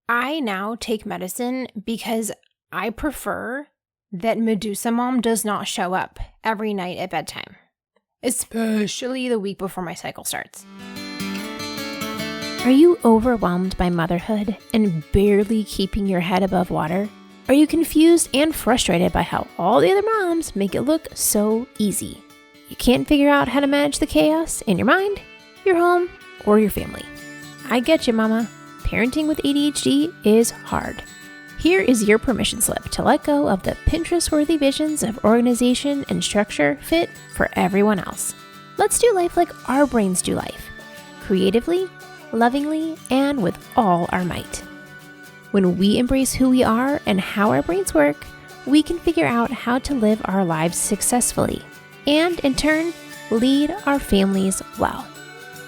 I now take medicine because I prefer that Medusa Mom does not show up every night at bedtime, especially the week before my cycle starts. Are you overwhelmed by motherhood and barely keeping your head above water? Are you confused and frustrated by how all the other moms make it look so easy? You can't figure out how to manage the chaos in your mind, your home, or your family. I get you, mama. Parenting with ADHD is hard. Here is your permission slip to let go of the Pinterest-worthy visions of organization and structure fit for everyone else. Let's do life like our brains do life, creatively, lovingly, and with all our might. When we embrace who we are and how our brains work, we can figure out how to live our lives successfully and, in turn, lead our families well.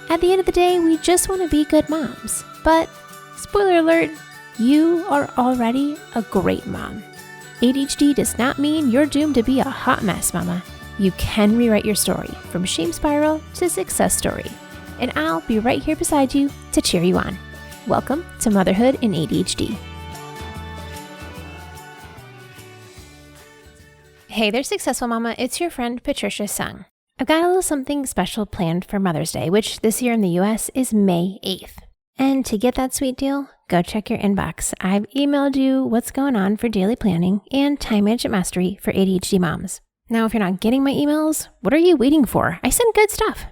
At the end of the day, we just want to be good moms. But, spoiler alert, you are already a great mom. ADHD does not mean you're doomed to be a hot mess, mama. You can rewrite your story from shame spiral to success story. And I'll be right here beside you to cheer you on. Welcome to Motherhood in ADHD. Hey there, Successful Mama. It's your friend, Patricia Sung. I've got a little something special planned for Mother's Day, which this year in the US is May 8th. And to get that sweet deal, go check your inbox. I've emailed you what's going on for daily planning and time management mastery for ADHD moms. Now, if you're not getting my emails, what are you waiting for? I send good stuff.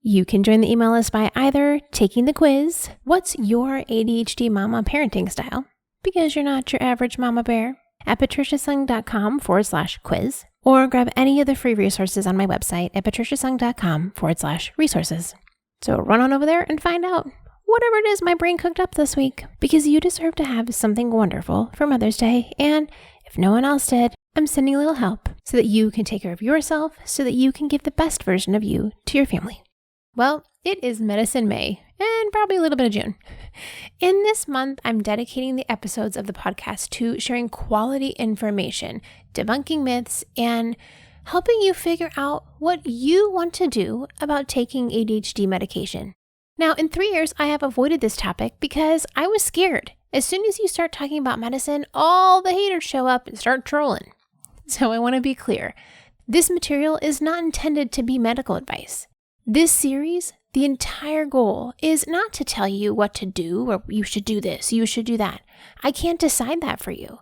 You can join the email list by either taking the quiz, What's Your ADHD Mama Parenting Style? Because you're not your average mama bear, at patriciasung.com/quiz, or grab any of the free resources on my website at patriciasung.com/resources. So run on over there and find out whatever it is my brain cooked up this week, because you deserve to have something wonderful for Mother's Day. And if no one else did, I'm sending a little help so that you can take care of yourself, so that you can give the best version of you to your family. Well, it is Medicine May and probably a little bit of June. In this month, I'm dedicating the episodes of the podcast to sharing quality information, debunking myths, and helping you figure out what you want to do about taking ADHD medication. Now, in 3 years, I have avoided this topic because I was scared. As soon as you start talking about medicine, all the haters show up and start trolling. So I want to be clear. This material is not intended to be medical advice. This series, the entire goal is not to tell you what to do or you should do this, you should do that. I can't decide that for you.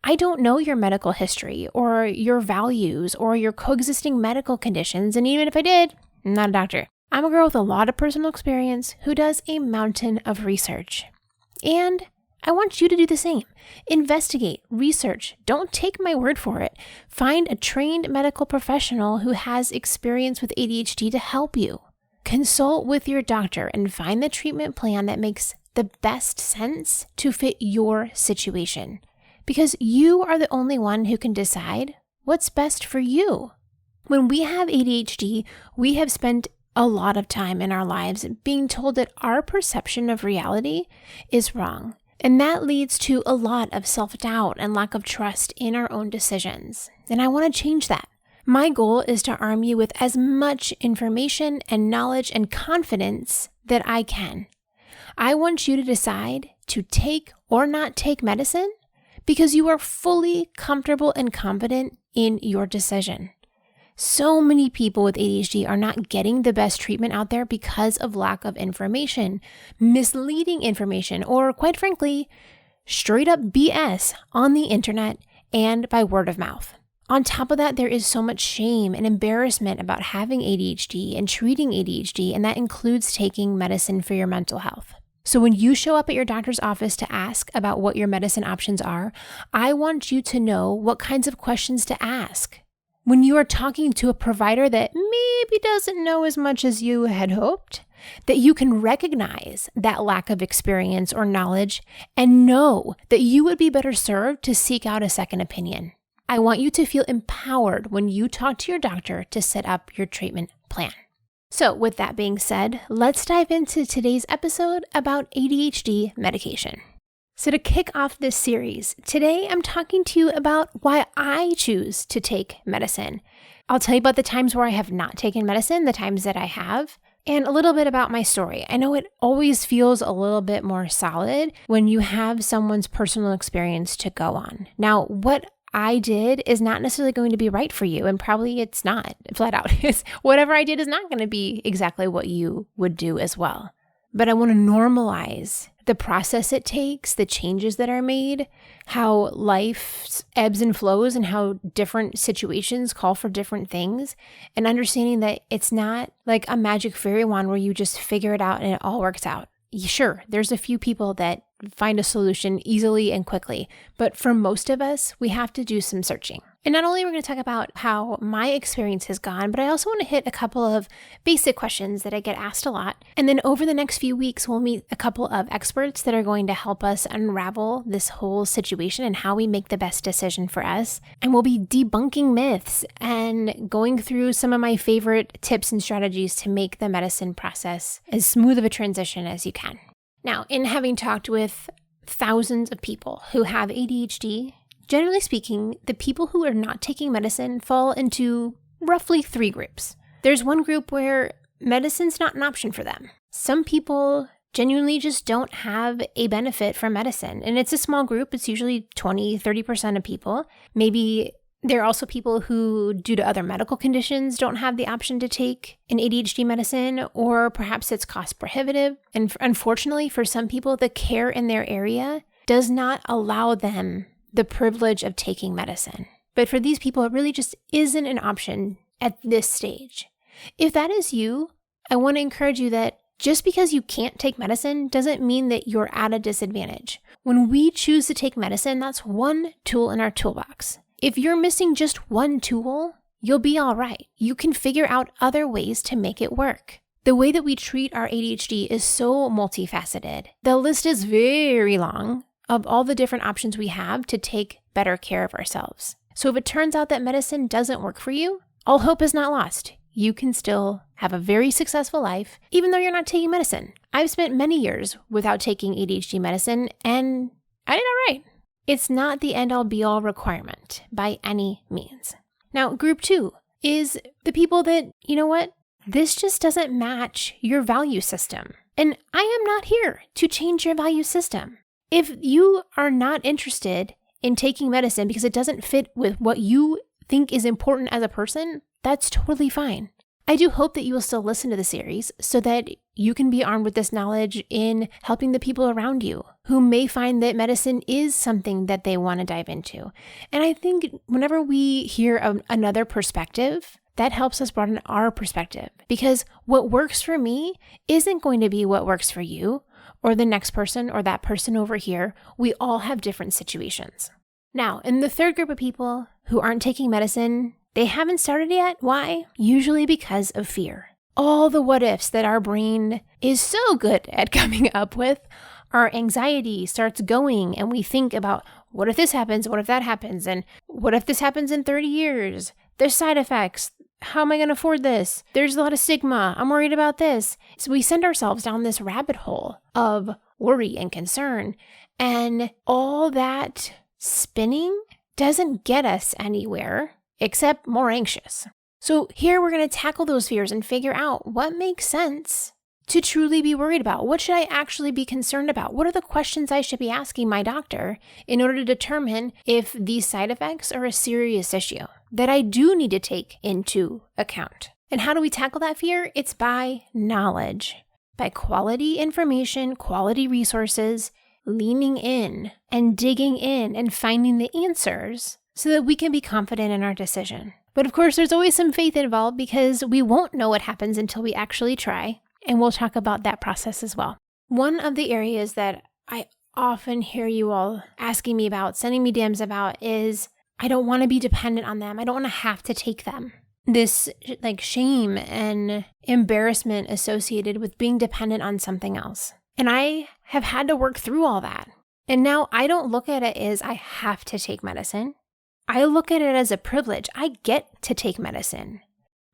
I don't know your medical history or your values or your coexisting medical conditions, and even if I did, I'm not a doctor. I'm a girl with a lot of personal experience who does a mountain of research. And I want you to do the same. Investigate, research. Don't take my word for it. Find a trained medical professional who has experience with ADHD to help you. Consult with your doctor and find the treatment plan that makes the best sense to fit your situation. Because you are the only one who can decide what's best for you. When we have ADHD, we have spent a lot of time in our lives being told that our perception of reality is wrong. And that leads to a lot of self-doubt and lack of trust in our own decisions. And I want to change that. My goal is to arm you with as much information and knowledge and confidence that I can. I want you to decide to take or not take medicine because you are fully comfortable and confident in your decision. So many people with ADHD are not getting the best treatment out there because of lack of information, misleading information, or quite frankly, straight up BS on the internet and by word of mouth. On top of that, there is so much shame and embarrassment about having ADHD and treating ADHD, and that includes taking medicine for your mental health. So when you show up at your doctor's office to ask about what your medicine options are, I want you to know what kinds of questions to ask. When you are talking to a provider that maybe doesn't know as much as you had hoped, that you can recognize that lack of experience or knowledge and know that you would be better served to seek out a second opinion. I want you to feel empowered when you talk to your doctor to set up your treatment plan. So with that being said, let's dive into today's episode about ADHD medication. So to kick off this series, today I'm talking to you about why I choose to take medicine. I'll tell you about the times where I have not taken medicine, the times that I have, And a little bit about my story. I know it always feels a little bit more solid when you have someone's personal experience to go on. Now, what I did is not necessarily going to be right for you, and probably it's not, flat out. Whatever I did is not going to be exactly what you would do as well. But I want to normalize the process it takes, the changes that are made, how life ebbs and flows, and how different situations call for different things, and understanding that it's not like a magic fairy wand where you just figure it out and it all works out. Sure, there's a few people that find a solution easily and quickly, but for most of us, we have to do some searching. And not only are we going to talk about how my experience has gone, but I also want to hit a couple of basic questions that I get asked a lot. And then over the next few weeks, we'll meet a couple of experts that are going to help us unravel this whole situation and how we make the best decision for us. And we'll be debunking myths and going through some of my favorite tips and strategies to make the medicine process as smooth of a transition as you can. Now, in having talked with thousands of people who have ADHD, generally speaking, the people who are not taking medicine fall into roughly 3 groups. There's one group where medicine's not an option for them. Some people genuinely just don't have a benefit from medicine, and it's a small group. It's usually 20-30% of people. Maybe there are also people who, due to other medical conditions, don't have the option to take an ADHD medicine, or perhaps it's cost prohibitive. And unfortunately, for some people, the care in their area does not allow them the privilege of taking medicine. But for these people, it really just isn't an option at this stage. If that is you, I want to encourage you that just because you can't take medicine doesn't mean that you're at a disadvantage. When we choose to take medicine, that's one tool in our toolbox. If you're missing just one tool, you'll be all right. You can figure out other ways to make it work. The way that we treat our ADHD is so multifaceted. The list is very long of all the different options we have to take better care of ourselves. So if it turns out that medicine doesn't work for you, all hope is not lost. You can still have a very successful life, even though you're not taking medicine. I've spent many years without taking ADHD medicine, and I did all right. It's not the end-all be-all requirement by any means. Now, group 2 is the people that, you know what? This just doesn't match your value system. And I am not here to change your value system. If you are not interested in taking medicine because it doesn't fit with what you think is important as a person, that's totally fine. I do hope that you will still listen to the series so that you can be armed with this knowledge in helping the people around you who may find that medicine is something that they want to dive into. And I think whenever we hear another perspective, that helps us broaden our perspective, because what works for me isn't going to be what works for you or the next person or that person over here. We all have different situations. Now, in the third group of people who aren't taking medicine, they haven't started yet. Why? Usually because of fear. All the what ifs that our brain is so good at coming up with, our anxiety starts going, and we think about, what if this happens? What if that happens? And what if this happens in 30 years? There's side effects. How am I going to afford this? There's a lot of stigma. I'm worried about this. So we send ourselves down this rabbit hole of worry and concern, and all that spinning doesn't get us anywhere except more anxious. So here we're going to tackle those fears and figure out what makes sense to truly be worried about. What should I actually be concerned about? What are the questions I should be asking my doctor in order to determine if these side effects are a serious issue that I do need to take into account? And how do we tackle that fear? It's by knowledge, by quality information, quality resources, leaning in and digging in and finding the answers so that we can be confident in our decision. But of course, there's always some faith involved, because we won't know what happens until we actually try. And we'll talk about that process as well. One of the areas that I often hear you all asking me about, sending me DMs about, is I don't want to be dependent on them. I don't want to have to take them. This shame and embarrassment associated with being dependent on something else. And I have had to work through all that. And now I don't look at it as I have to take medicine. I look at it as a privilege. I get to take medicine.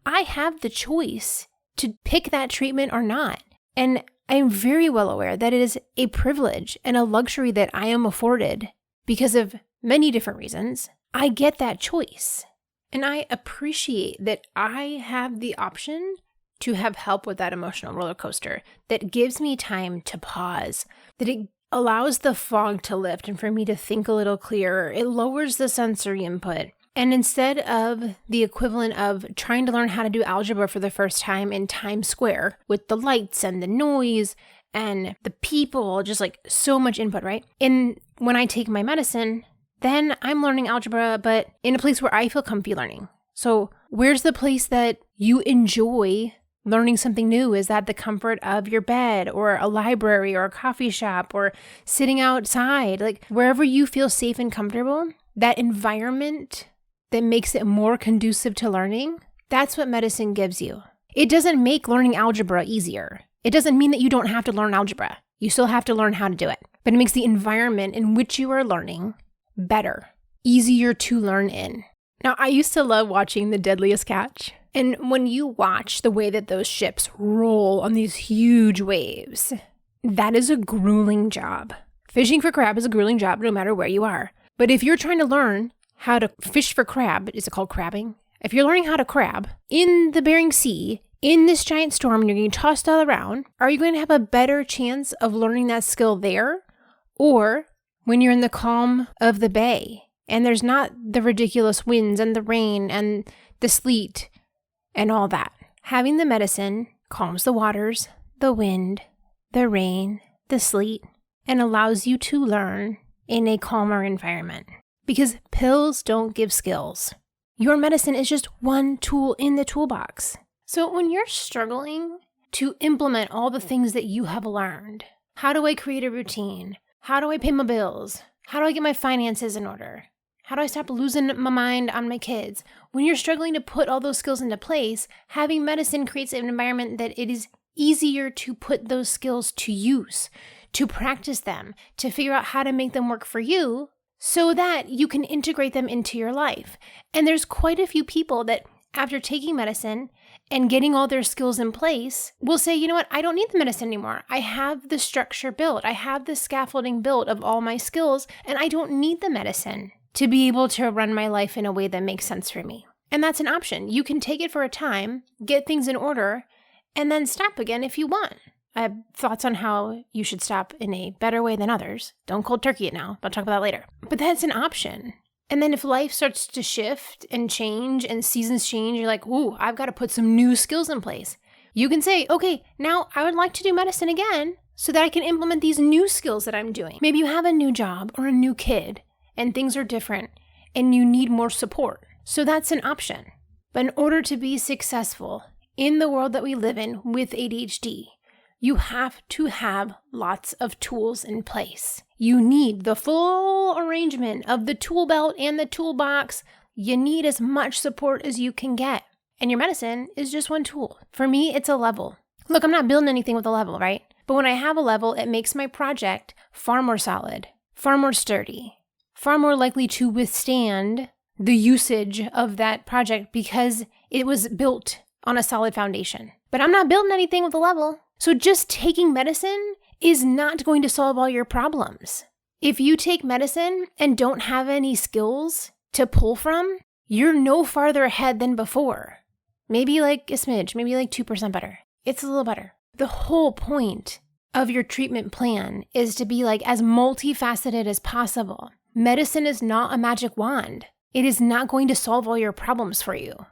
I have the choice to pick that treatment or not. And I'm very well aware that it is a privilege and a luxury that I am afforded because of many different reasons. I get that choice. And I appreciate that I have the option to have help with that emotional roller coaster, that gives me time to pause, that it allows the fog to lift and for me to think a little clearer. It lowers the sensory input. And instead of the equivalent of trying to learn how to do algebra for the first time in Times Square with the lights and the noise and the people, just like so much input, right? And when I take my medicine, then I'm learning algebra, but in a place where I feel comfy learning. So where's the place that you enjoy learning something new? Is that the comfort of your bed or a library or a coffee shop or sitting outside? Like wherever you feel safe and comfortable, that environment that makes it more conducive to learning, that's what medicine gives you. It doesn't make learning algebra easier. It doesn't mean that you don't have to learn algebra. You still have to learn how to do it. But it makes the environment in which you are learning better, easier to learn in. Now, I used to love watching The Deadliest Catch. And when you watch the way that those ships roll on these huge waves, that is a grueling job. Fishing for crab is a grueling job no matter where you are. But if you're trying to learn how to fish for crab, is it called crabbing? If you're learning how to crab in the Bering Sea, in this giant storm, and you're getting tossed all around, are you going to have a better chance of learning that skill there? Or when you're in the calm of the bay and there's not the ridiculous winds and the rain and the sleet and all that? Having the medicine calms the waters, the wind, the rain, the sleet, and allows you to learn in a calmer environment. Because pills don't give skills. Your medicine is just one tool in the toolbox. So when you're struggling to implement all the things that you have learned, how do I create a routine? How do I pay my bills? How do I get my finances in order? How do I stop losing my mind on my kids? When you're struggling to put all those skills into place, having medicine creates an environment that it is easier to put those skills to use, to practice them, to figure out how to make them work for you so that you can integrate them into your life. And there's quite a few people that after taking medicine and getting all their skills in place, will say, you know what, I don't need the medicine anymore. I have the structure built. I have the scaffolding built of all my skills, and I don't need the medicine to be able to run my life in a way that makes sense for me. And that's an option. You can take it for a time, get things in order, and then stop again if you want. I have thoughts on how you should stop in a better way than others. Don't cold turkey it now. I'll talk about that later. But that's an option. And then if life starts to shift and change and seasons change, you're like, ooh, I've got to put some new skills in place. You can say, okay, now I would like to do medicine again so that I can implement these new skills that I'm doing. Maybe you have a new job or a new kid and things are different and you need more support. So that's an option. But in order to be successful in the world that we live in with ADHD, you have to have lots of tools in place. You need the full arrangement of the tool belt and the toolbox. You need as much support as you can get. And your medicine is just one tool. For me, it's a level. Look, I'm not building anything with a level, right? But when I have a level, it makes my project far more solid, far more sturdy, far more likely to withstand the usage of that project because it was built on a solid foundation. But I'm not building anything with a level. So just taking medicine is not going to solve all your problems. If you take medicine and don't have any skills to pull from, you're no farther ahead than before. Maybe like a smidge, maybe like 2% better. It's a little better. The whole point of your treatment plan is to be like as multifaceted as possible. Medicine is not a magic wand. It is not going to solve all your problems for you.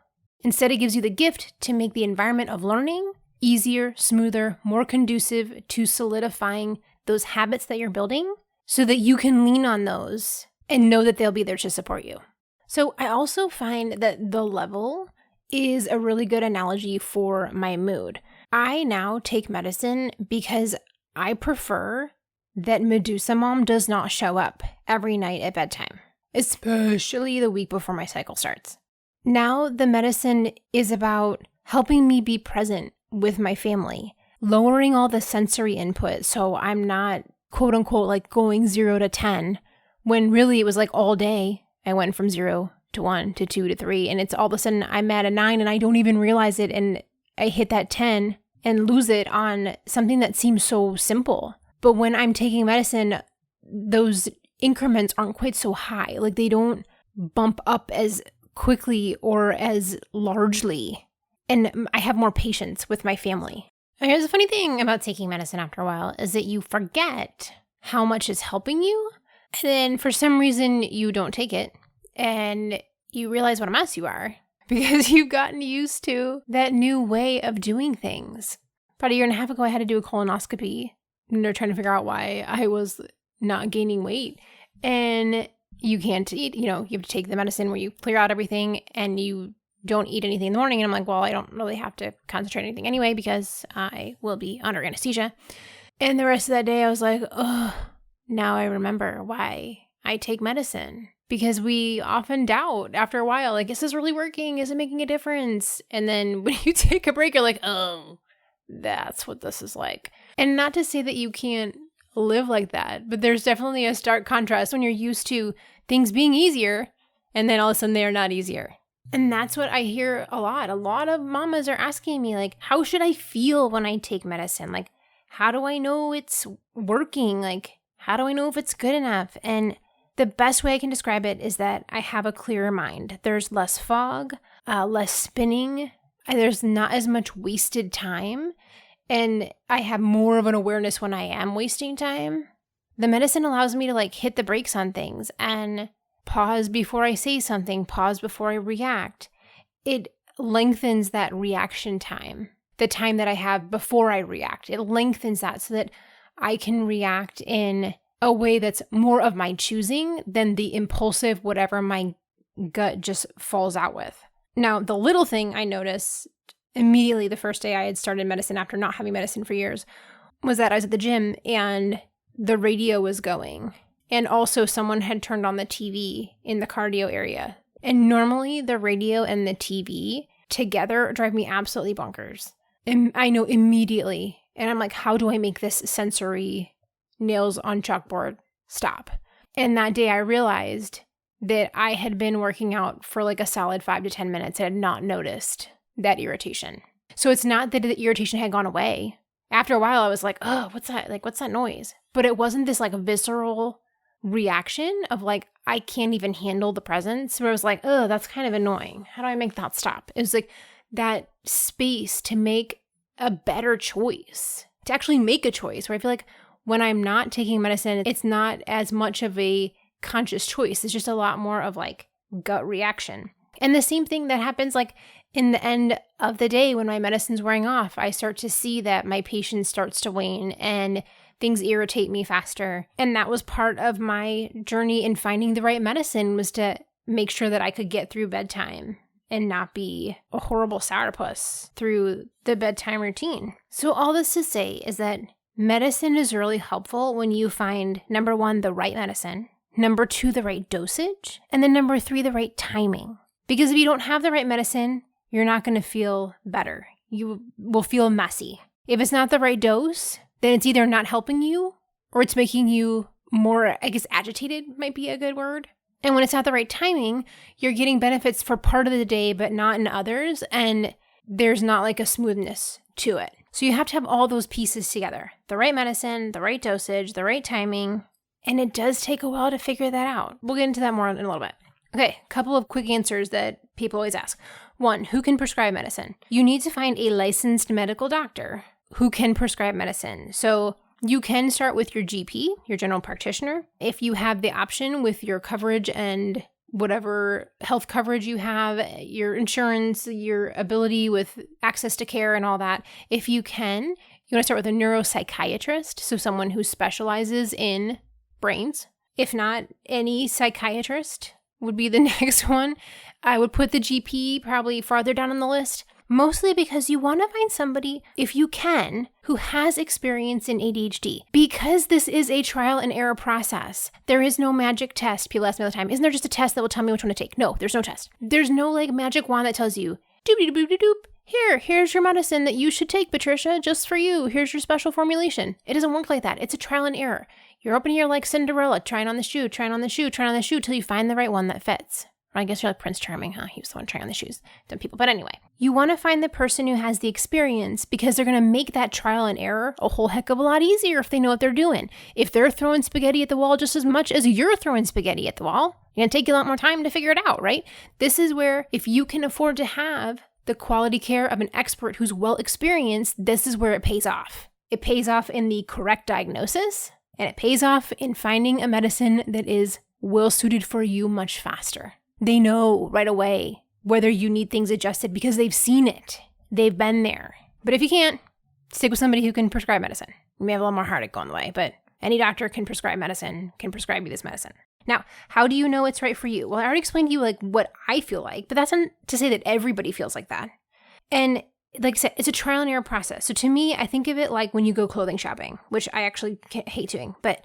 Instead, it gives you the gift to make the environment of learning easier, smoother, more conducive to solidifying those habits that you're building so that you can lean on those and know that they'll be there to support you. So I also find that the level is a really good analogy for my mood. I now take medicine because I prefer that Medusa Mom does not show up every night at bedtime, especially the week before my cycle starts. Now the medicine is about helping me be present with my family, lowering all the sensory input so I'm not quote unquote like going 0 to 10 when really it was like all day I went from 0 to 1 to 2 to 3 and it's all of a sudden I'm at a 9 and I don't even realize it and I hit that 10 and lose it on something that seems so simple. But when I'm taking medicine, those increments aren't quite so high. Like they don't bump up as quickly or as largely and I have more patience with my family. And here's the funny thing about taking medicine after a while is that you forget how much is helping you. And then for some reason you don't take it and you realize what a mess you are because you've gotten used to that new way of doing things. About a year and a half ago, I had to do a colonoscopy and they're trying to figure out why I was not gaining weight. And you can't eat, you have to take the medicine where you clear out everything and you don't eat anything in the morning. And I'm like, well, I don't really have to concentrate on anything anyway because I will be under anesthesia. And the rest of that day, I was like, oh, now I remember why I take medicine. Because we often doubt after a while, like, is this really working? Is it making a difference? And then when you take a break, you're like, oh, that's what this is like. And not to say that you can't live like that, but there's definitely a stark contrast when you're used to things being easier and then all of a sudden they are not easier. And that's what I hear a lot. A lot of mamas are asking me, like, how should I feel when I take medicine? Like, how do I know it's working? Like, how do I know if it's good enough? And the best way I can describe it is that I have a clearer mind. There's less fog, less spinning. There's not as much wasted time. And I have more of an awareness when I am wasting time. The medicine allows me to hit the brakes on things and pause before I say something, pause before I react. It lengthens that reaction time, the time that I have before I react. It lengthens that so that I can react in a way that's more of my choosing than the impulsive, whatever my gut just falls out with. Now, the little thing I noticed immediately the first day I had started medicine after not having medicine for years was that I was at the gym and the radio was going. And also someone had turned on the TV in the cardio area. And normally the radio and the TV together drive me absolutely bonkers. And I know immediately. And I'm like, how do I make this sensory nails on chalkboard stop? And that day I realized that I had been working out for a solid 5 to 10 minutes and had not noticed that irritation. So it's not that the irritation had gone away. After a while I was like, oh, what's that? What's that noise? But it wasn't this visceral reaction of I can't even handle the presence, where I was like, oh, that's kind of annoying. How do I make that stop? It was that space to make a better choice, to actually make a choice, where I feel like when I'm not taking medicine, it's not as much of a conscious choice. It's just a lot more of gut reaction. And the same thing that happens in the end of the day when my medicine's wearing off, I start to see that my patience starts to wane and things irritate me faster. And that was part of my journey in finding the right medicine, was to make sure that I could get through bedtime and not be a horrible sourpuss through the bedtime routine. So all this to say is that medicine is really helpful when you find, number 1, the right medicine, number 2, the right dosage, and then number 3, the right timing. Because if you don't have the right medicine, you're not going to feel better. You will feel messy. If it's not the right dose, then it's either not helping you or it's making you more, agitated might be a good word. And when it's not the right timing, you're getting benefits for part of the day, but not in others. And there's not a smoothness to it. So you have to have all those pieces together. The right medicine, the right dosage, the right timing. And it does take a while to figure that out. We'll get into that more in a little bit. Okay, a couple of quick answers that people always ask. 1, who can prescribe medicine? You need to find a licensed medical doctor who can prescribe medicine. So you can start with your GP, your general practitioner. If you have the option with your coverage and whatever health coverage you have, your insurance, your ability with access to care and all that, if you can, you want to start with a neuropsychiatrist, so someone who specializes in brains. If not, any psychiatrist would be the next one. I would put the GP probably farther down on the list, mostly because you want to find somebody, if you can, who has experience in ADHD. Because this is a trial and error process. There is no magic test. People ask me all the time, isn't there just a test that will tell me which one to take? No, there's no test. There's no magic wand that tells you, doop, here's your medicine that you should take, Patricia, just for you. Here's your special formulation. It doesn't work like that. It's a trial and error. You're open here like Cinderella, trying on the shoe till you find the right one that fits. Or I guess you're like Prince Charming, huh? He was the one trying on the shoes, dumb people. But anyway, you want to find the person who has the experience, because they're going to make that trial and error a whole heck of a lot easier if they know what they're doing. If they're throwing spaghetti at the wall just as much as you're throwing spaghetti at the wall, it's going to take you a lot more time to figure it out, right? This is where, if you can afford to have the quality care of an expert who's well experienced, this is where it pays off. It pays off in the correct diagnosis, and it pays off in finding a medicine that is well suited for you much faster. They know right away whether you need things adjusted because they've seen it. They've been there. But if you can't, stick with somebody who can prescribe medicine. You may have a little more heartache going the way, but any doctor can prescribe medicine, can prescribe you this medicine. Now, how do you know it's right for you? Well, I already explained to you like what I feel like, but that's not to say that everybody feels like that. And like I said, it's a trial and error process. So to me, I think of it like when you go clothing shopping, which I actually hate doing. But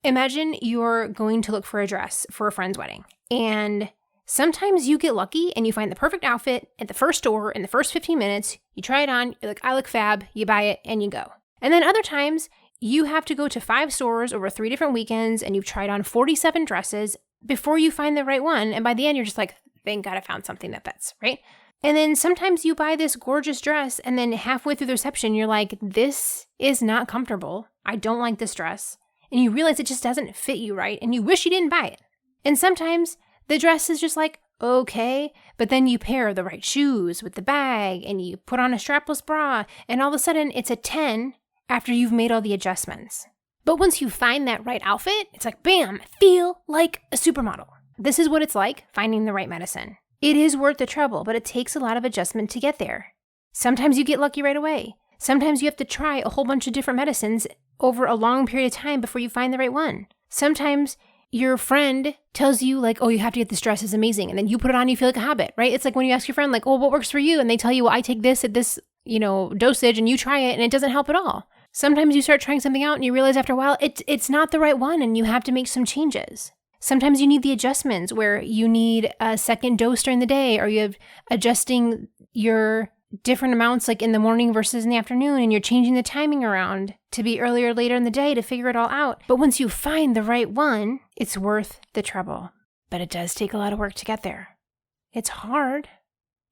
imagine you're going to look for a dress for a friend's wedding. And sometimes you get lucky and you find the perfect outfit at the first store in the first 15 minutes. You try it on, you're like, I look fab, you buy it, and you go. And then other times, you have to go to 5 stores over 3 different weekends and you've tried on 47 dresses before you find the right one. And by the end, you're just like, thank God I found something that fits, right? And then sometimes you buy this gorgeous dress and then halfway through the reception, you're like, this is not comfortable. I don't like this dress. And you realize it just doesn't fit you right and you wish you didn't buy it. And sometimes the dress is just like, okay, but then you pair the right shoes with the bag and you put on a strapless bra and all of a sudden it's a 10 after you've made all the adjustments. But once you find that right outfit, it's like, bam, feel like a supermodel. This is what it's like finding the right medicine. It is worth the trouble, but it takes a lot of adjustment to get there. Sometimes you get lucky right away. Sometimes you have to try a whole bunch of different medicines over a long period of time before you find the right one. Sometimes your friend tells you like, oh, you have to get this dress, it's amazing. And then you put it on, you feel like a hobbit, right? It's like when you ask your friend like, oh, what works for you? And they tell you, well, I take this at this, dosage and you try it and it doesn't help at all. Sometimes you start trying something out and you realize after a while, it's not the right one and you have to make some changes. Sometimes you need the adjustments where you need a second dose during the day or you have adjusting your different amounts like in the morning versus in the afternoon and you're changing the timing around to be earlier or later in the day to figure it all out. But once you find the right one, it's worth the trouble. But it does take a lot of work to get there. It's hard,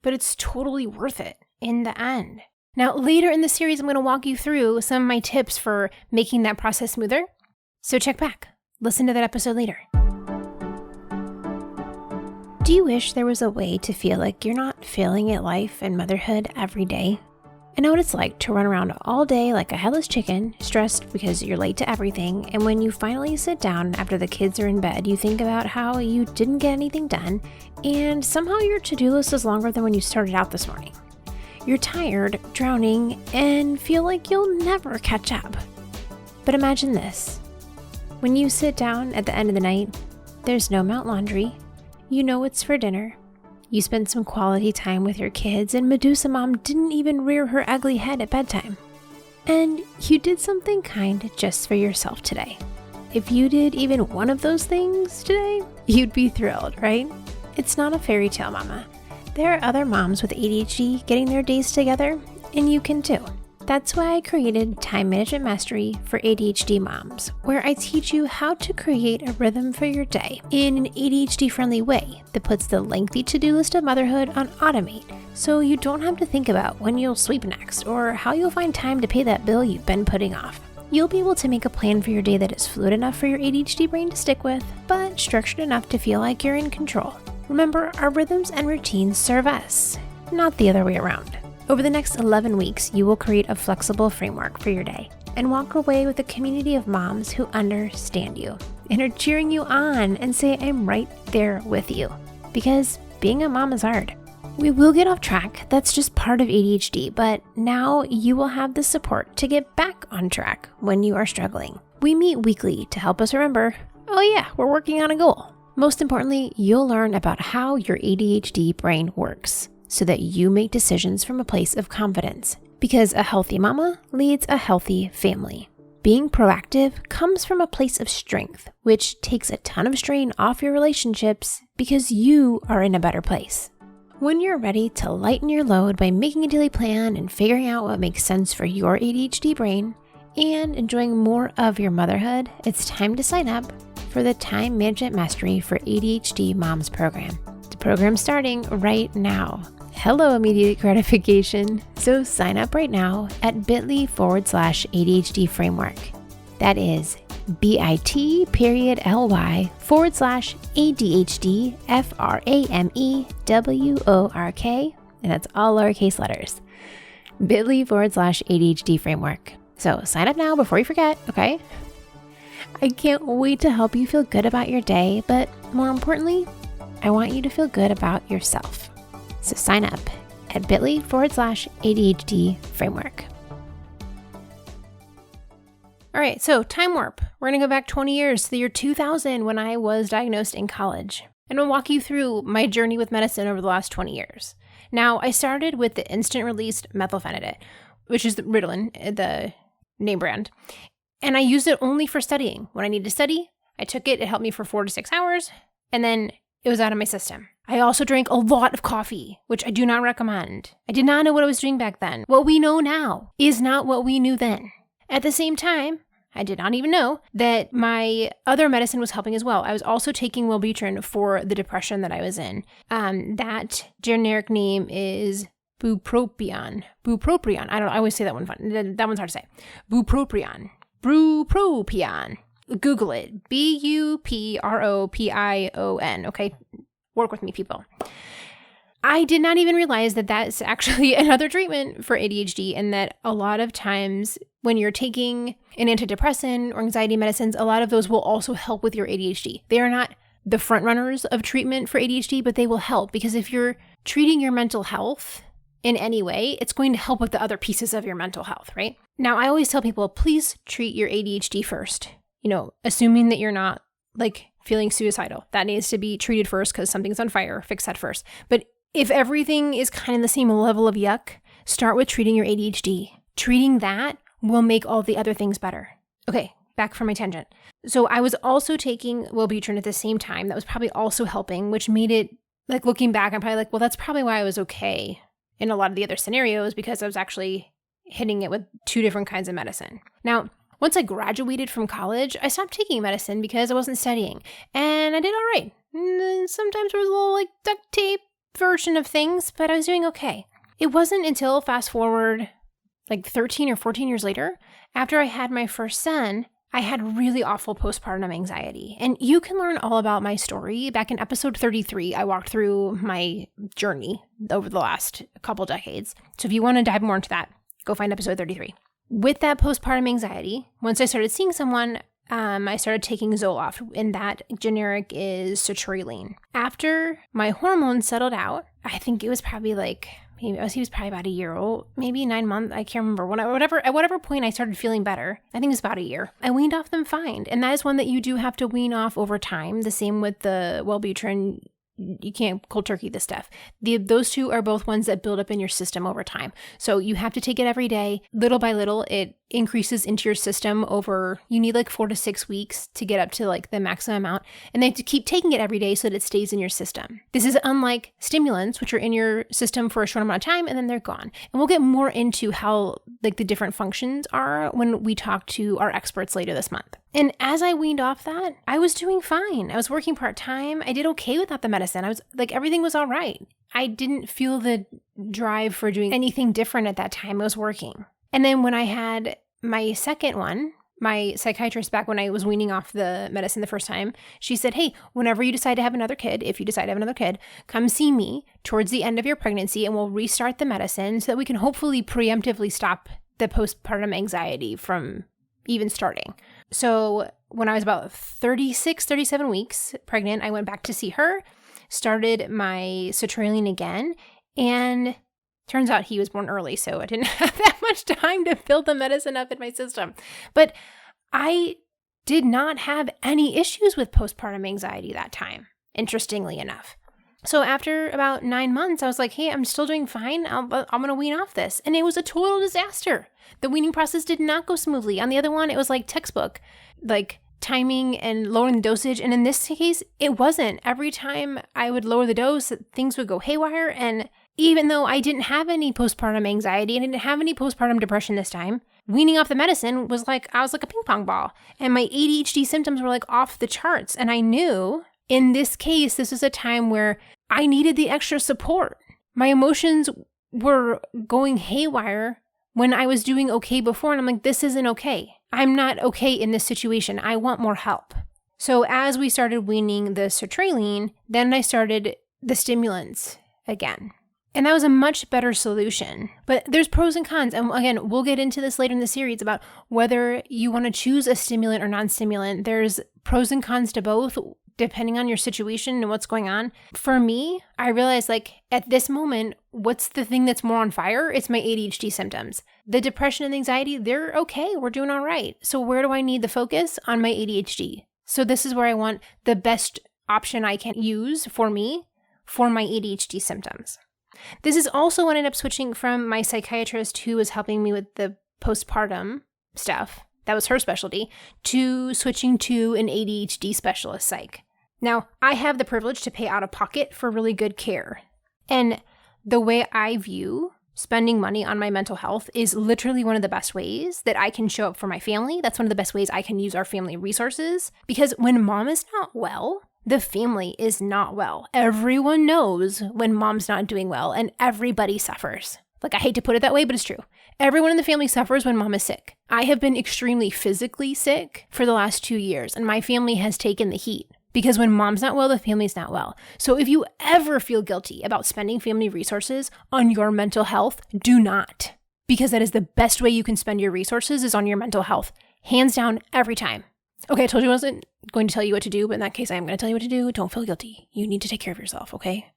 but it's totally worth it in the end. Now, later in the series, I'm going to walk you through some of my tips for making that process smoother. So check back. Listen to that episode later. Do you wish there was a way to feel like you're not failing at life and motherhood every day? I know what it's like to run around all day like a headless chicken, stressed because you're late to everything, and when you finally sit down after the kids are in bed, you think about how you didn't get anything done, and somehow your to-do list is longer than when you started out this morning. You're tired, drowning, and feel like you'll never catch up. But imagine this. When you sit down at the end of the night, there's no Mount Laundry. You know it's for dinner. You spend some quality time with your kids, and Medusa Mom didn't even rear her ugly head at bedtime. And you did something kind just for yourself today. If you did even one of those things today, you'd be thrilled, right? It's not a fairy tale, Mama. There are other moms with ADHD getting their days together, and you can too. That's why I created Time Management Mastery for ADHD moms, where I teach you how to create a rhythm for your day in an ADHD-friendly way that puts the lengthy to-do list of motherhood on automate, so you don't have to think about when you'll sleep next or how you'll find time to pay that bill you've been putting off. You'll be able to make a plan for your day that is fluid enough for your ADHD brain to stick with, but structured enough to feel like you're in control. Remember, our rhythms and routines serve us, not the other way around. Over the next 11 weeks, you will create a flexible framework for your day and walk away with a community of moms who understand you and are cheering you on and say, I'm right there with you. Because being a mom is hard. We will get off track, that's just part of ADHD, but now you will have the support to get back on track when you are struggling. We meet weekly to help us remember, oh yeah, we're working on a goal. Most importantly, you'll learn about how your ADHD brain works so that you make decisions from a place of confidence. Because a healthy mama leads a healthy family. Being proactive comes from a place of strength, which takes a ton of strain off your relationships because you are in a better place. When you're ready to lighten your load by making a daily plan and figuring out what makes sense for your ADHD brain and enjoying more of your motherhood, it's time to sign up for the Time Management Mastery for ADHD Moms program. The program's starting right now. Hello, immediate gratification. So sign up right now at bit.ly/ADHD framework. That is bit.ly/ADHD FRAMEWORK. and that's all lowercase letters. bit.ly/ADHD framework. So sign up now before you forget, okay? I can't wait to help you feel good about your day, but more importantly, I want you to feel good about yourself. So sign up at bit.ly/ADHD framework. All right, so time warp. We're going to go back 20 years to the year 2000 when I was diagnosed in college. And I'll walk you through my journey with medicine over the last 20 years. Now, I started with the instant-release methylphenidate, which is the Ritalin, the name brand. And I used it only for studying. When I needed to study, I took it. It helped me for 4 to 6 hours, and then it was out of my system. I also drank a lot of coffee, which I do not recommend. I did not know what I was doing back then. What we know now is not what we knew then. At the same time, I did not even know that my other medicine was helping as well. I was also taking Wellbutrin for the depression that I was in. That generic name is bupropion. Bupropion. I don't know. I always say that one fun. That one's hard to say. Bupropion. Bupropion. Google it. Bupropion. Okay? Work with me, people. I did not even realize that that's actually another treatment for ADHD, and that a lot of times when you're taking an antidepressant or anxiety medicines, a lot of those will also help with your ADHD. They are not the front runners of treatment for ADHD, but they will help, because if you're treating your mental health in any way, it's going to help with the other pieces of your mental health, right? Now, I always tell people, please treat your ADHD first, assuming that you're not feeling suicidal. That needs to be treated first because something's on fire. Fix that first. But if everything is kind of the same level of yuck, start with treating your ADHD. Treating that will make all the other things better. Okay, back from my tangent. So I was also taking Wellbutrin at the same time. That was probably also helping, which made it, looking back, I'm probably well, that's probably why I was okay in a lot of the other scenarios, because I was actually hitting it with 2 different kinds of medicine. Now, once I graduated from college, I stopped taking medicine because I wasn't studying. And I did all right. And sometimes there was a little duct tape version of things, but I was doing okay. It wasn't until fast forward 13 or 14 years later, after I had my first son, I had really awful postpartum anxiety. And you can learn all about my story. Back in episode 33, I walked through my journey over the last couple decades. So if you want to dive more into that, go find episode 33. With that postpartum anxiety, once I started seeing someone, I started taking Zoloft, and that generic is sertraline. After my hormones settled out, I think it was probably he was probably about a year old, maybe 9 months. I can't remember. At whatever point I started feeling better, I think it was about a year, I weaned off them fine. And that is one that you do have to wean off over time. The same with the Wellbutrin. You can't cold turkey this stuff. Those 2 are both ones that build up in your system over time. So you have to take it every day. Little by little, it increases into your system over, you need 4 to 6 weeks to get up to the maximum amount. And they have to keep taking it every day so that it stays in your system. This is unlike stimulants, which are in your system for a short amount of time and then they're gone. And we'll get more into how the different functions are when we talk to our experts later this month. And as I weaned off that, I was doing fine. I was working part-time. I did okay without the medicine. I was everything was all right. I didn't feel the drive for doing anything different at that time. I was working. And then when I had my second one, my psychiatrist, back when I was weaning off the medicine the first time, she said, hey, whenever you decide to have another kid, if you decide to have another kid, come see me towards the end of your pregnancy and we'll restart the medicine so that we can hopefully preemptively stop the postpartum anxiety from even starting. So when I was about 36, 37 weeks pregnant, I went back to see her, started my sertraline again, and turns out he was born early, so I didn't have that much time to build the medicine up in my system. But I did not have any issues with postpartum anxiety that time, interestingly enough. So after about 9 months, I was like, hey, I'm still doing fine. I'm going to wean off this. And it was a total disaster. The weaning process did not go smoothly. On the other one, it was textbook, timing and lowering the dosage. And in this case, it wasn't. Every time I would lower the dose, things would go haywire. And even though I didn't have any postpartum anxiety and I didn't have any postpartum depression this time, weaning off the medicine was I was like a ping pong ball. And my ADHD symptoms were off the charts. And I knew in this case, this was a time where I needed the extra support. My emotions were going haywire when I was doing okay before. And I'm this isn't okay. I'm not okay in this situation. I want more help. So as we started weaning the sertraline, then I started the stimulants again. And that was a much better solution. But there's pros and cons. And again, we'll get into this later in the series about whether you want to choose a stimulant or non-stimulant. There's pros and cons to both, depending on your situation and what's going on. For me, I realized like at this moment, what's the thing that's more on fire? It's my ADHD symptoms. The depression and anxiety, they're okay. We're doing all right. So where do I need the focus? On my ADHD. So this is where I want the best option I can use for me for my ADHD symptoms. This is also when I ended up switching from my psychiatrist who was helping me with the postpartum stuff, that was her specialty, to switching to an ADHD specialist psych. Now, I have the privilege to pay out of pocket for really good care. And the way I view spending money on my mental health is literally one of the best ways that I can show up for my family. That's one of the best ways I can use our family resources. Because when mom is not well, the family is not well. Everyone knows when mom's not doing well, and everybody suffers. Like, I hate to put it that way, but it's true. Everyone in the family suffers when mom is sick. I have been extremely physically sick for the last 2 years, and my family has taken the heat. Because when mom's not well, the family's not well. So if you ever feel guilty about spending family resources on your mental health, do not. Because that is the best way you can spend your resources is on your mental health. Hands down, every time. Okay, I told you I wasn't going to tell you what to do, but in that case, I am going to tell you what to do. Don't feel guilty. You need to take care of yourself, okay?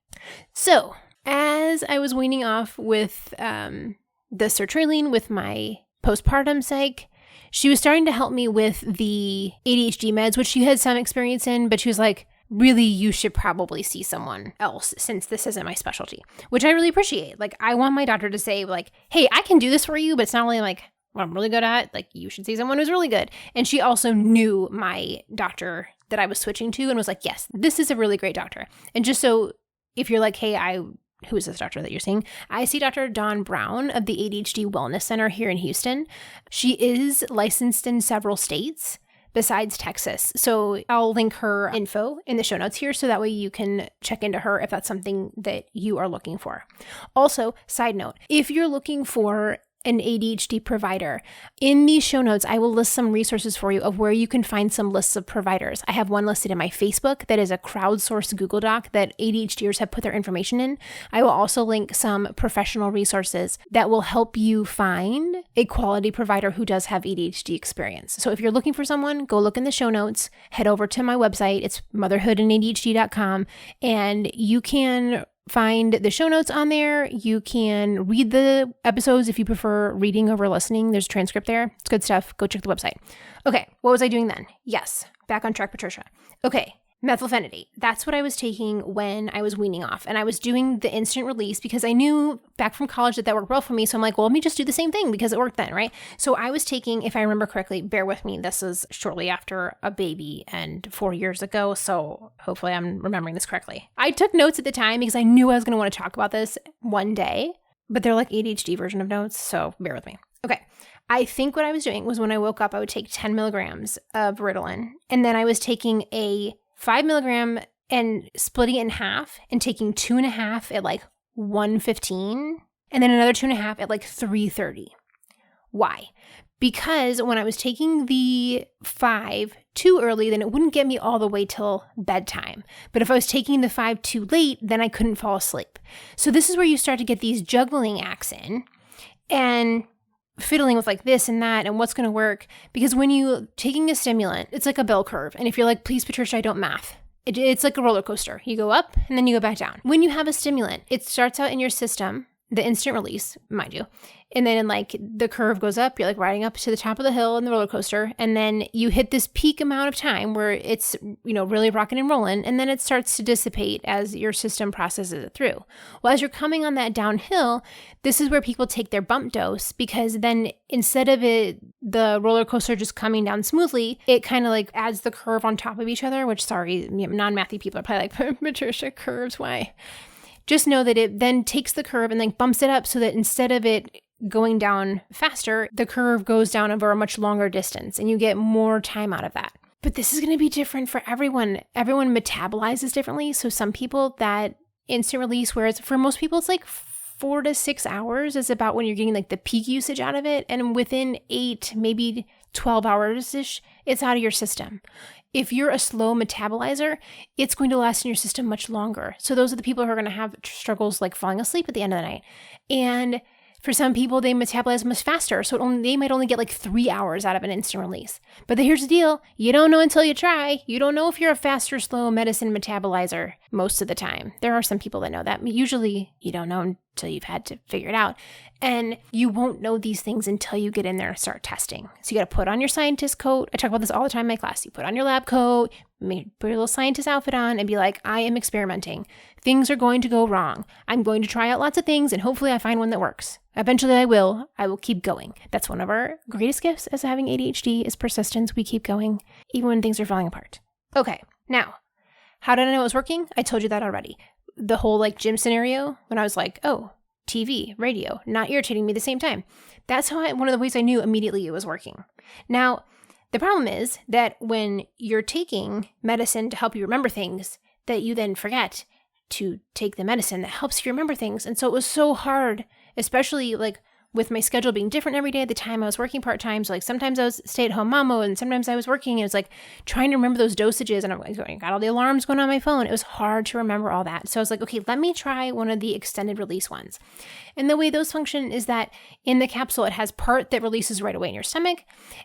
So, as I was weaning off with the sertraline with my postpartum psych, she was starting to help me with the ADHD meds, which she had some experience in, but she was like, really, you should probably see someone else since this isn't my specialty, which I really appreciate. Like, I want my doctor to say like, hey, I can do this for you, but it's not only like what I'm really good at, like you should see someone who's really good. And she also knew my doctor that I was switching to and was like, yes, this is a really great doctor. And just so if you're like, hey, who is this doctor that you're seeing? I see Dr. Dawn Brown of the ADHD Wellness Center here in Houston. She is licensed in several states besides Texas. So I'll link her info in the show notes here so that way you can check into her if that's something that you are looking for. Also, side note, if you're looking for an ADHD provider, in these show notes, I will list some resources for you of where you can find some lists of providers. I have one listed in my Facebook that is a crowdsourced Google Doc that ADHDers have put their information in. I will also link some professional resources that will help you find a quality provider who does have ADHD experience. So if you're looking for someone, go look in the show notes, head over to my website. It's motherhoodandadhd.com, and you can find the show notes on there. You can read the episodes if you prefer reading over listening. There's a transcript there. It's good stuff. Go check the website. Okay, what was I doing then? Yes, back on track, Patricia. Okay, methylphenidate. That's what I was taking when I was weaning off. And I was doing the instant release because I knew back from college that worked well for me. So I'm like, well, let me just do the same thing because it worked then, right? So I was taking, if I remember correctly, bear with me, this is shortly after a baby and 4 years ago. So hopefully I'm remembering this correctly. I took notes at the time because I knew I was going to want to talk about this one day, but they're like ADHD version of notes. So bear with me. Okay. I think what I was doing was when I woke up, I would take 10 milligrams of Ritalin. And then I was taking a 5 milligram and splitting it in half and taking 2.5 at like 1:15 and then another 2.5 at like 3:30. Why? Because when I was taking the 5 too early, then it wouldn't get me all the way till bedtime. But if I was taking the 5 too late, then I couldn't fall asleep. So this is where you start to get these juggling acts in and fiddling with like this and that and what's going to work. Because when you taking a stimulant, it's like a bell curve. And if you're like, please, Patricia, I don't math. It's like a roller coaster. You go up and then you go back down. When you have a stimulant, it starts out in your system, the instant release, mind you. And then like the curve goes up, you're like riding up to the top of the hill in the roller coaster. And then you hit this peak amount of time where it's, really rocking and rolling. And then it starts to dissipate as your system processes it through. Well, as you're coming on that downhill, this is where people take their bump dose because then instead of the roller coaster just coming down smoothly, it kind of like adds the curve on top of each other, which sorry, non-mathy people are probably like, Patricia, curves, why? Just know that it then takes the curve and then bumps it up so that instead of it going down faster, the curve goes down over a much longer distance and you get more time out of that. But this is going to be different for everyone. Everyone metabolizes differently. So some people that instant release, whereas for most people, it's like 4 to 6 hours is about when you're getting like the peak usage out of it. And within 8, maybe 12 hours-ish, it's out of your system. If you're a slow metabolizer, it's going to last in your system much longer. So those are the people who are going to have struggles like falling asleep at the end of the night. And for some people, they metabolize much faster. So they might only get like 3 hours out of an instant release. But here's the deal. You don't know until you try. You don't know if you're a fast or slow medicine metabolizer most of the time. There are some people that know that. Usually you don't know until you've had to figure it out. And you won't know these things until you get in there and start testing. So you got to put on your scientist coat. I talk about this all the time in my class. You put on your lab coat, put your little scientist outfit on, and be like, I am experimenting. Things are going to go wrong. I'm going to try out lots of things, and hopefully I find one that works. Eventually I will keep going. That's one of our greatest gifts as having ADHD is persistence. We keep going even when things are falling apart. Okay, now, how did I know it was working? I told you that already. The whole like gym scenario when I was like, oh, TV, radio, not irritating me at the same time. That's one of the ways I knew immediately it was working. Now, the problem is that when you're taking medicine to help you remember things, that you then forget to take the medicine that helps you remember things. And so it was so hard, especially like with my schedule being different every day at the time I was working part-time. So like sometimes I was stay-at-home mama and sometimes I was working and it was like trying to remember those dosages and I'm like, got all the alarms going on my phone. It was hard to remember all that. So I was like, okay, let me try one of the extended release ones. And the way those function is that in the capsule, it has part that releases right away in your stomach.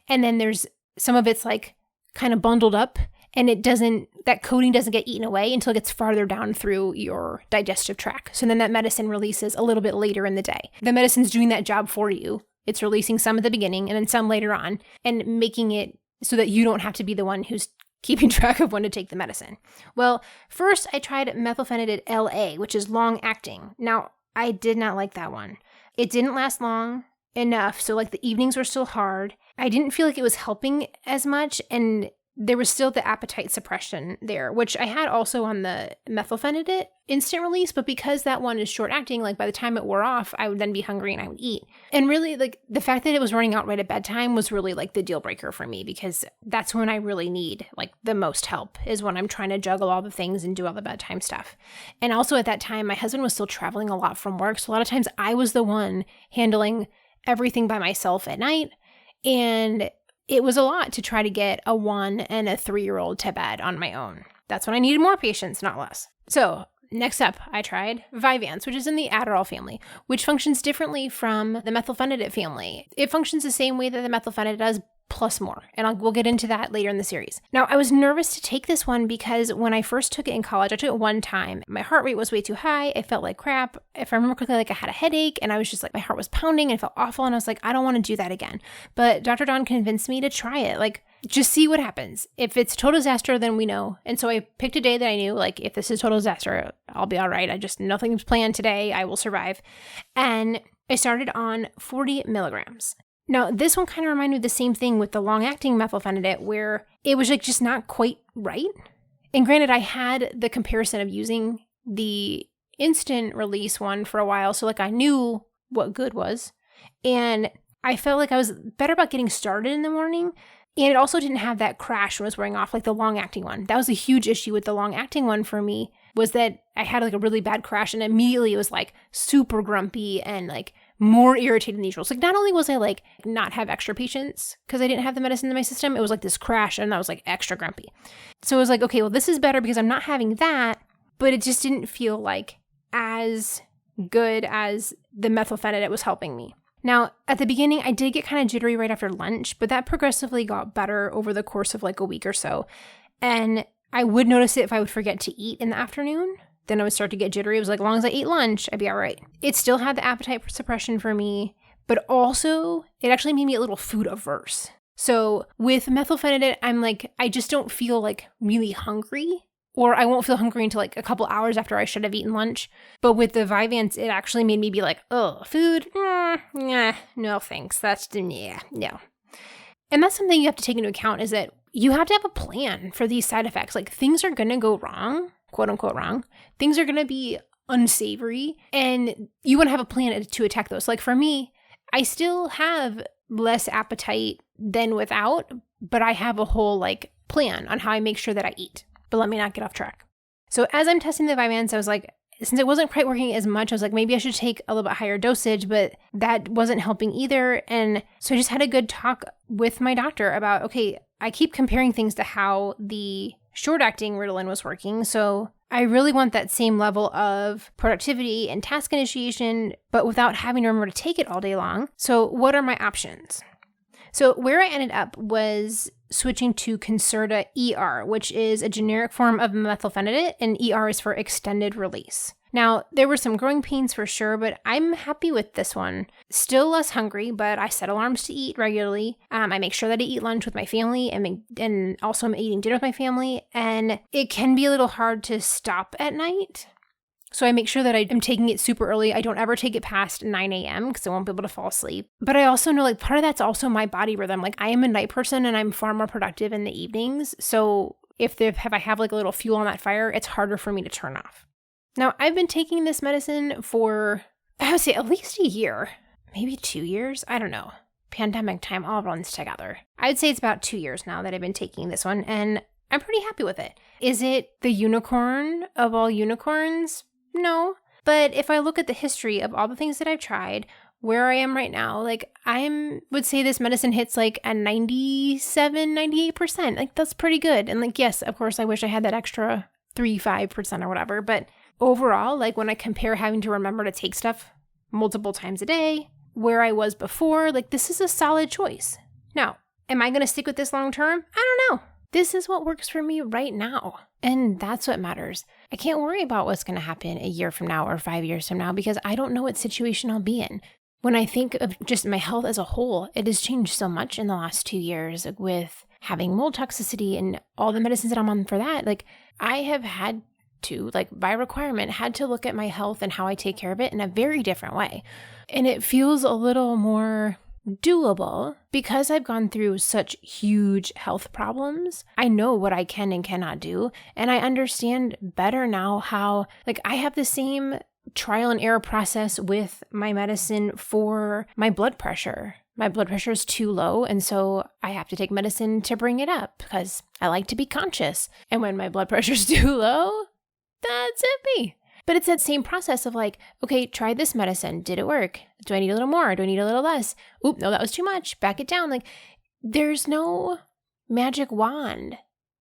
And then there's some of it's like kind of bundled up and that coating doesn't get eaten away until it gets farther down through your digestive tract. So then that medicine releases a little bit later in the day. The medicine's doing that job for you. It's releasing some at the beginning and then some later on and making it so that you don't have to be the one who's keeping track of when to take the medicine. Well, first I tried methylphenidate LA, which is long acting. Now, I did not like that one. It didn't last long enough. So like the evenings were still hard. I didn't feel like it was helping as much. And there was still the appetite suppression there, which I had also on the methylphenidate instant release, but because that one is short acting, like by the time it wore off, I would then be hungry and I would eat. And really like the fact that it was running out right at bedtime was really like the deal breaker for me because that's when I really need like the most help is when I'm trying to juggle all the things and do all the bedtime stuff. And also at that time, my husband was still traveling a lot from work. So a lot of times I was the one handling everything by myself at night. And it was a lot to try to get a 1 and a 3-year-old to bed on my own. That's when I needed more patience, not less. So next up, I tried Vyvanse, which is in the Adderall family, which functions differently from the methylphenidate family. It functions the same way that the methylphenidate does, plus more. And we'll get into that later in the series. Now, I was nervous to take this one because when I first took it in college, I took it one time. My heart rate was way too high. I felt like crap. If I remember correctly, like I had a headache and I was just like, my heart was pounding and it felt awful. And I was like, I don't want to do that again. But Dr. Dawn convinced me to try it. Like, just see what happens. If it's total disaster, then we know. And so I picked a day that I knew, like, if this is total disaster, I'll be all right. Nothing's planned today. I will survive. And I started on 40 milligrams. Now, this one kind of reminded me of the same thing with the long-acting methylphenidate where it was like just not quite right. And granted, I had the comparison of using the instant release one for a while. So like I knew what good was. And I felt like I was better about getting started in the morning. And it also didn't have that crash when it was wearing off like the long-acting one. That was a huge issue with the long-acting one for me was that I had like a really bad crash and immediately it was like super grumpy and like more irritated than usual. So like not only was I like not have extra patience because I didn't have the medicine in my system, it was like this crash and I was like extra grumpy. So it was like, okay, well this is better because I'm not having that, but it just didn't feel like as good as the methylphenidate was helping me. Now, at the beginning, I did get kind of jittery right after lunch, but that progressively got better over the course of like a week or so. And I would notice it if I would forget to eat in the afternoon. Then I would start to get jittery. It was like, as long as I ate lunch, I'd be all right. It still had the appetite suppression for me, but also it actually made me a little food averse. So with methylphenidate, I'm like, I just don't feel like really hungry. Or I won't feel hungry until like a couple hours after I should have eaten lunch. But with the Vyvanse, it actually made me be like, oh, food? No thanks. No. And that's something you have to take into account is that you have to have a plan for these side effects. Like things are going to go wrong, quote unquote wrong. Things are going to be unsavory and you want to have a plan to attack those. Like for me, I still have less appetite than without, but I have a whole like plan on how I make sure that I eat. But let me not get off track. So as I'm testing the Vyvanse, I was like, since it wasn't quite working as much, I was like, maybe I should take a little bit higher dosage, but that wasn't helping either. And so I just had a good talk with my doctor about, okay, I keep comparing things to how the short-acting Ritalin was working. So I really want that same level of productivity and task initiation, but without having to remember to take it all day long. So what are my options? So where I ended up was switching to Concerta ER, which is a generic form of methylphenidate, and ER is for extended release. Now, there were some growing pains for sure, but I'm happy with this one. Still less hungry, but I set alarms to eat regularly. I make sure that I eat lunch with my family and also I'm eating dinner with my family. And it can be a little hard to stop at night. So I make sure that I am taking it super early. I don't ever take it past 9 a.m. because I won't be able to fall asleep. But I also know part of that's also my body rhythm. I am a night person and I'm far more productive in the evenings. So if I have a little fuel on that fire, it's harder for me to turn off. Now, I've been taking this medicine for, I would say, at least a year, maybe 2 years. I don't know. Pandemic time all runs together. I'd say it's about 2 years now that I've been taking this one, and I'm pretty happy with it. Is it the unicorn of all unicorns? No. But if I look at the history of all the things that I've tried, where I am right now, I would say this medicine hits a 97, 98%. That's pretty good. And yes, of course, I wish I had that extra 3-5% or whatever, but overall, when I compare having to remember to take stuff multiple times a day, where I was before, this is a solid choice. Now, am I going to stick with this long term? I don't know. This is what works for me right now. And that's what matters. I can't worry about what's going to happen a year from now or 5 years from now because I don't know what situation I'll be in. When I think of just my health as a whole, it has changed so much in the last 2 years with having mold toxicity and all the medicines that I'm on for that. I have had to, by requirement, had to look at my health and how I take care of it in a very different way. And it feels a little more doable because I've gone through such huge health problems. I know what I can and cannot do. And I understand better now how, I have the same trial and error process with my medicine for my blood pressure. My blood pressure is too low, and so I have to take medicine to bring it up because I like to be conscious. And when my blood pressure is too low, that's it. But it's that same process of okay, try this medicine. Did it work? Do I need a little more? Do I need a little less? Oop, no, that was too much. Back it down. There's no magic wand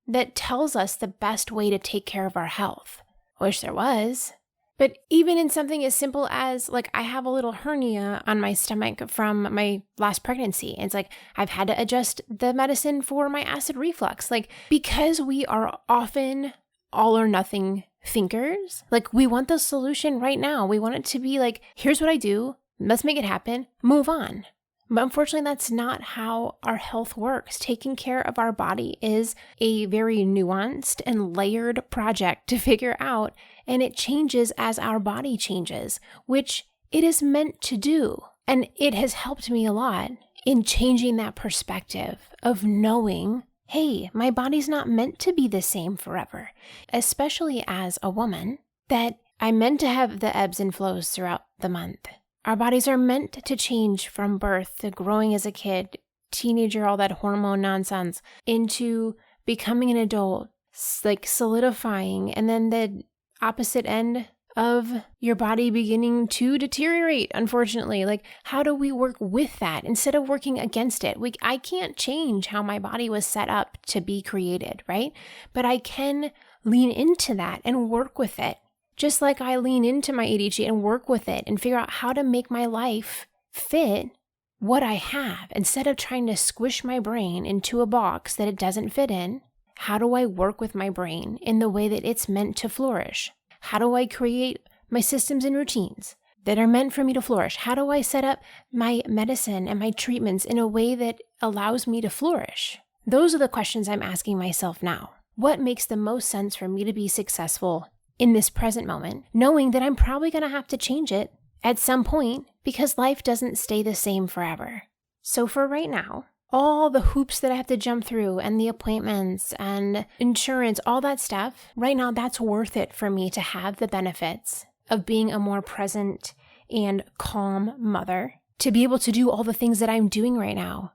that tells us the best way to take care of our health. I wish there was. But even in something as simple as I have a little hernia on my stomach from my last pregnancy. It's I've had to adjust the medicine for my acid reflux. Because we are often all or nothing thinkers, we want the solution right now. We want it to be here's what I do. Let's make it happen. Move on. But unfortunately, that's not how our health works. Taking care of our body is a very nuanced and layered project to figure out, and it changes as our body changes, which it is meant to do. And it has helped me a lot in changing that perspective of knowing, hey, my body's not meant to be the same forever, especially as a woman, that I'm meant to have the ebbs and flows throughout the month. Our bodies are meant to change from birth to growing as a kid, teenager, all that hormone nonsense, into becoming an adult, solidifying, and then the opposite end of your body beginning to deteriorate, unfortunately. How do we work with that instead of working against it? I can't change how my body was set up to be created, right? But I can lean into that and work with it. Just like I lean into my ADHD and work with it and figure out how to make my life fit what I have instead of trying to squish my brain into a box that it doesn't fit in. How do I work with my brain in the way that it's meant to flourish? How do I create my systems and routines that are meant for me to flourish? How do I set up my medicine and my treatments in a way that allows me to flourish? Those are the questions I'm asking myself now. What makes the most sense for me to be successful in this present moment, knowing that I'm probably going to have to change it at some point because life doesn't stay the same forever. So for right now, all the hoops that I have to jump through and the appointments and insurance, all that stuff, right now that's worth it for me to have the benefits of being a more present and calm mother, to be able to do all the things that I'm doing right now,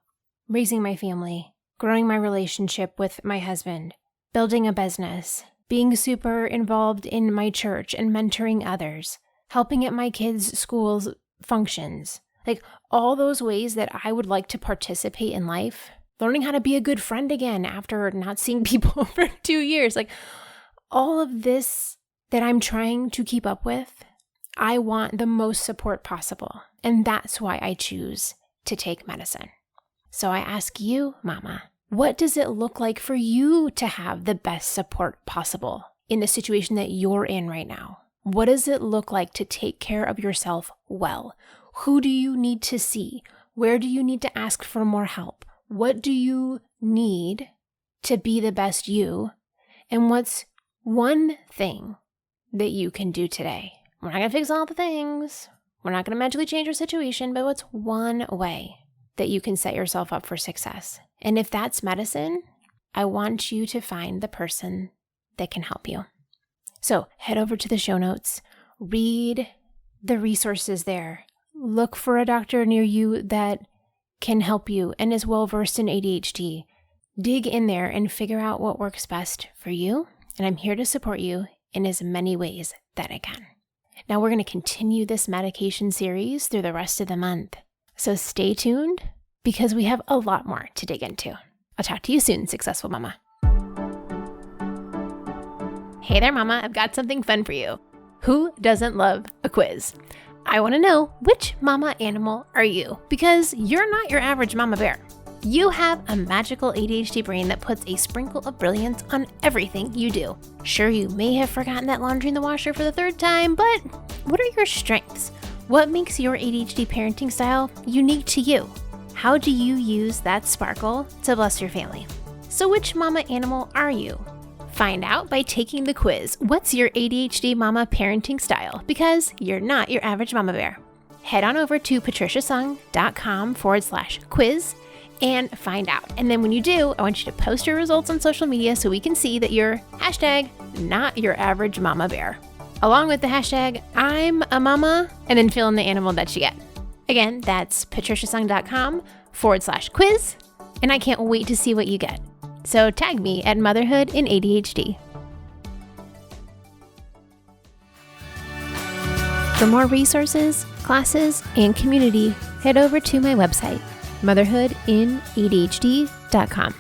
raising my family, growing my relationship with my husband, building a business, being super involved in my church and mentoring others, helping at my kids' schools functions, like all those ways that I would like to participate in life, learning how to be a good friend again after not seeing people for 2 years, like all of this that I'm trying to keep up with, I want the most support possible. And that's why I choose to take medicine. So I ask you, Mama, what does it look like for you to have the best support possible in the situation that you're in right now? What does it look like to take care of yourself well? Who do you need to see? Where do you need to ask for more help? What do you need to be the best you? And what's one thing that you can do today? We're not going to fix all the things. We're not going to magically change your situation, but what's one way that you can set yourself up for success? And if that's medicine, I want you to find the person that can help you. So head over to the show notes, read the resources there, look for a doctor near you that can help you and is well-versed in ADHD. Dig in there and figure out what works best for you. And I'm here to support you in as many ways that I can. Now we're going to continue this medication series through the rest of the month. So stay tuned because we have a lot more to dig into. I'll talk to you soon, Successful Mama. Hey there, Mama. I've got something fun for you. Who doesn't love a quiz? I want to know, which mama animal are you? Because you're not your average mama bear. You have a magical ADHD brain that puts a sprinkle of brilliance on everything you do. Sure, you may have forgotten that laundry in the washer for the 3rd time, but what are your strengths? What makes your ADHD parenting style unique to you? How do you use that sparkle to bless your family? So which mama animal are you? Find out by taking the quiz. What's your ADHD mama parenting style? Because you're not your average mama bear. Head on over to patriciasung.com/quiz and find out. And then when you do, I want you to post your results on social media so we can see that you're #not your average mama bear. Along with the hashtag I'm a mama, and then fill in the animal that you get. Again, that's patriciasung.com/quiz. And I can't wait to see what you get. So tag me at Motherhood in ADHD. For more resources, classes, and community, head over to my website, motherhoodinadhd.com.